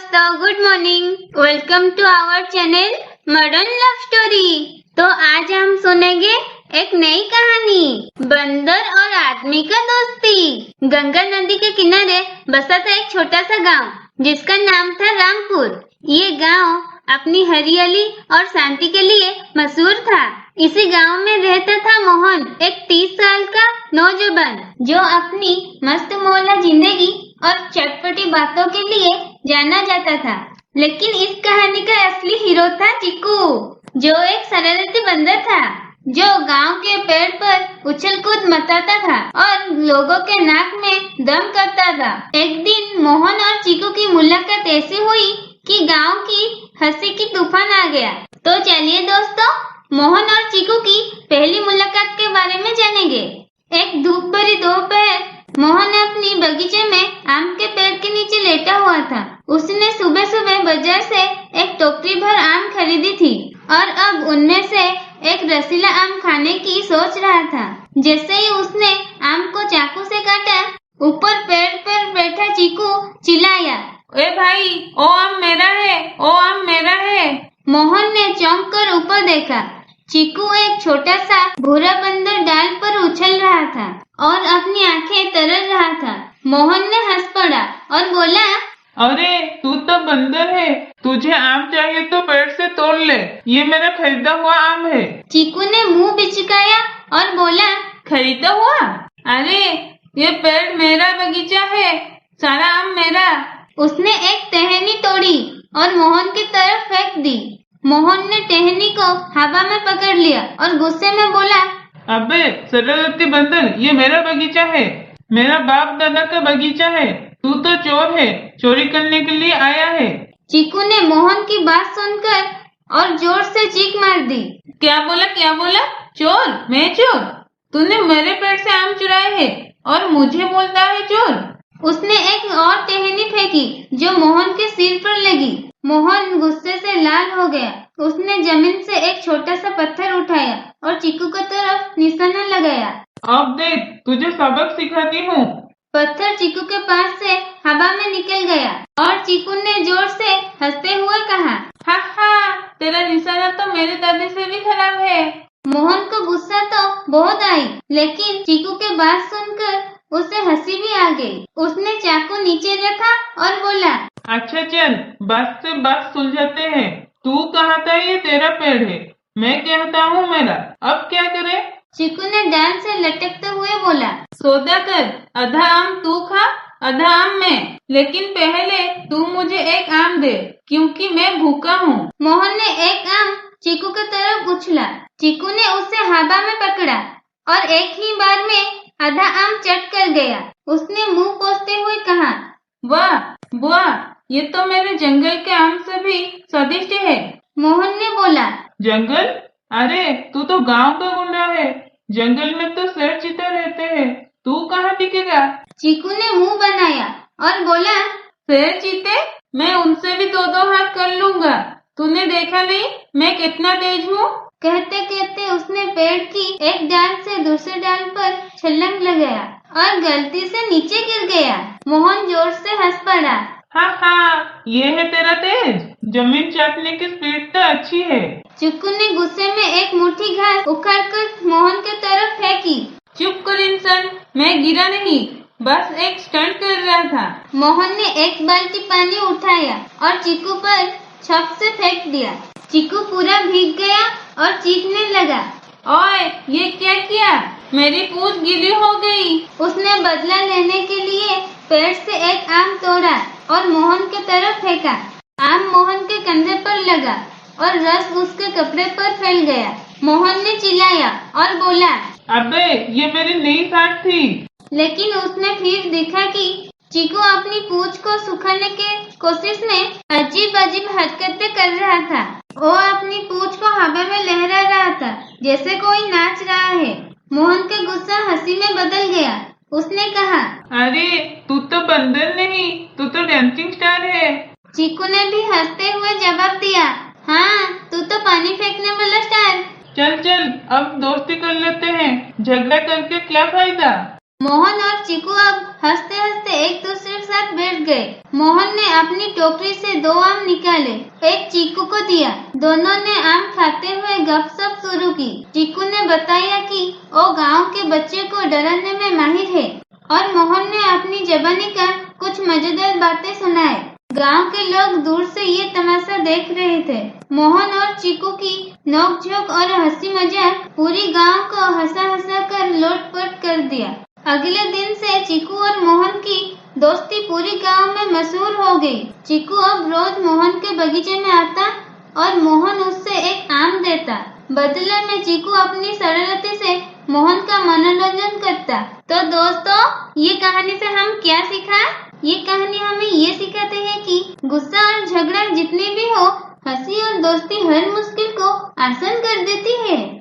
दोस्तों, good morning. Welcome to our channel modern love story. तो आज हम सुनेंगे एक नई कहानी, बंदर और आदमी का दोस्ती। गंगा नदी के किनारे बसा था एक छोटा सा गांव जिसका नाम था रामपुर। ये गांव अपनी हरियाली और शांति के लिए मशहूर था। इसी गांव में रहता था मोहन, एक 30 साल का नौजवान जो अपनी मस्त मौला जिंदगी और चटपटी बातों के लिए जाना जाता था। लेकिन इस कहानी का असली हीरो था चिकू, जो एक शरारती बंदर था जो गांव के पेड़ पर उछल कूद मचाता था और लोगों के नाक में दम करता था। एक दिन मोहन और चिकू की मुलाकात ऐसी हुई कि गांव की हंसी की तूफान आ गया। तो चलिए दोस्तों, मोहन और चिकू की पहली मुलाकात के बारे में जानेंगे। एक धूप भरी दोपहर मोहन अपनी बगीचे में आम के पेड़ के नीचे लेटा हुआ था। उसने सुबह सुबह बाजार से एक टोकरी भर आम खरीदी थी और अब उनमें से एक रसीला आम खाने की सोच रहा था। जैसे ही उसने आम को चाकू से काटा, ऊपर पेड़ पर बैठा चिकू चिल्लाया, ए भाई, ओ आम मेरा है, ओ आम मेरा है। मोहन ने चौंक कर ऊपर देखा। चिकू एक छोटा सा भूरा बंदर डाल पर उछल रहा था और अपनी आंखें तरल रहा था। मोहन ने हंस पड़ा और बोला, अरे तू तो बंदर है, तुझे आम चाहिए तो पेड़ से तोड़ ले, ये मेरा खरीदा हुआ आम है। चिकू ने मुंह बिचकाया और बोला, खरीदा हुआ? अरे ये पेड़ मेरा बगीचा है, सारा आम मेरा। उसने एक टहनी तोड़ी और मोहन की तरफ फेंक दी। मोहन ने टहनी को हवा में पकड़ लिया और गुस्से में बोला, अबे शरारती बंदर, ये मेरा बगीचा है, मेरा बाप दादा का बगीचा है, तू तो चोर है, चोरी करने के लिए आया है। चिकू ने मोहन की बात सुनकर और जोर से चीख मार दी। क्या बोला? चोर? मैं चोर? तूने मेरे पेड़ से आम चुराए है और मुझे बोलता है चोर? उसने एक और टहनी फेंकी जो मोहन के सिर पर लगी। मोहन गुस्से से लाल हो गया। उसने जमीन से एक छोटा सा पत्थर उठाया और चिकू की तरफ निशाना लगाया। अब देख, तुझे सबक सिखाती हूँ। पत्थर चिकू के पास से हवा में निकल गया और चिकू ने जोर से हंसते हुए कहा, हा हा, तेरा निशाना तो मेरे दादी से भी खराब है। मोहन को गुस्सा तो बहुत आई, लेकिन चिकू के बात सुनकर उसे हंसी भी आ गई। उसने चाकू नीचे रखा और बोला, अच्छा चल, बात से बात सुलझाते हैं। तू कहता है ये तेरा पेड़ है, मैं कहता हूँ मेरा, अब क्या करे? चिकू ने डाल से लटकते हुए बोला, सौदा कर, आधा आम तू खा, आधा आम मैं, लेकिन पहले तू मुझे एक आम दे क्योंकि मैं भूखा हूँ। मोहन ने एक आम चिकू की तरफ उछला। चिकू ने उसे हवा में पकड़ा और एक ही बार में आधा आम चट कर गया। उसने मुंह पोंछते हुए कहा, वाह, ये तो मेरे जंगल के आम से भी स्वादिष्ट है। मोहन ने बोला, जंगल? अरे तू तो गांव का गुंडा है, जंगल में तो शेर चीते रहते हैं, तू कहाँ टिकेगा? चिकू ने मुंह बनाया और बोला, शेर चीते? मैं उनसे भी दो हाथ कर लूँगा, तूने देखा नहीं मैं कितना तेज हूँ? कहते कहते उसने पेड़ की एक डाल से दूसरे डाल पर छलांग लगाया और गलती से नीचे गिर गया। मोहन जोर से हंस पड़ा। हा, ये है तेरा तेज, जमीन चाटने की स्पीड तो अच्छी है। चिकू ने गुस्से में एक मुट्ठी घास उखाड़कर मोहन की तरफ फेंकी। चुप कर इंसान, मैं गिरा नहीं, बस एक स्टंट कर रहा था। मोहन ने एक बाल्टी पानी उठाया और चिकू पर छप से फेंक दिया। चिकू पूरा भीग गया और चीखने लगा, ओए ये क्या किया, मेरी पूंछ गीली हो गई। उसने बदला लेने के लिए पेड़ से एक आम तोड़ा और मोहन की तरफ फेंका। आम मोहन के कंधे पर लगा और रस उसके कपड़े पर फैल गया। मोहन ने चिल्लाया और बोला, अबे ये मेरी नई साथ थी। लेकिन उसने फिर देखा कि चिकू अपनी पूंछ को सुखाने के कोशिश में अजीब हरकतें कर रहा था। वो अपनी पूंछ को हवा में लहरा रहा था जैसे कोई नाच रहा है। मोहन का गुस्सा हंसी में बदल गया। उसने कहा, अरे तू तो बंदर नहीं, तू तो डांसिंग स्टार है। चिकू ने भी हंसते हुए जवाब दिया, हाँ, तू तो पानी फेंकने वाला स्टार। चल अब दोस्ती कर लेते हैं, झगड़ा करके क्या फायदा। मोहन और चीकू अब हंसते हंसते एक दूसरे के साथ बैठ गए। मोहन ने अपनी टोकरी से 2 आम निकाले, एक चीकू को दिया। दोनों ने आम खाते हुए गपशप शुरू की। चीकू ने बताया कि वो गांव के बच्चे को डराने में माहिर है और मोहन ने अपनी ज़बानी का कुछ मजेदार बातें सुनाए। गांव के लोग दूर से ये तमाशा देख रहे थे। मोहन और चीकू की नोक-झोंक और हंसी मजाक पूरी गांव को हंसा कर लोटपोट कर दिया। अगले दिन से चीकू और मोहन की दोस्ती पूरी गांव में मशहूर हो गई। चीकू अब रोज मोहन के बगीचे में आता और मोहन उससे एक आम देता। बदले में चीकू अपनी शरारती से मोहन का मनोरंजन करता। तो दोस्तों, ये कहानी से हम क्या सीखा? ये कहानी हमें ये सिखाते हैं कि गुस्सा और झगड़ा जितने भी हो, हंसी और दोस्ती हर मुश्किल को आसान कर देती है।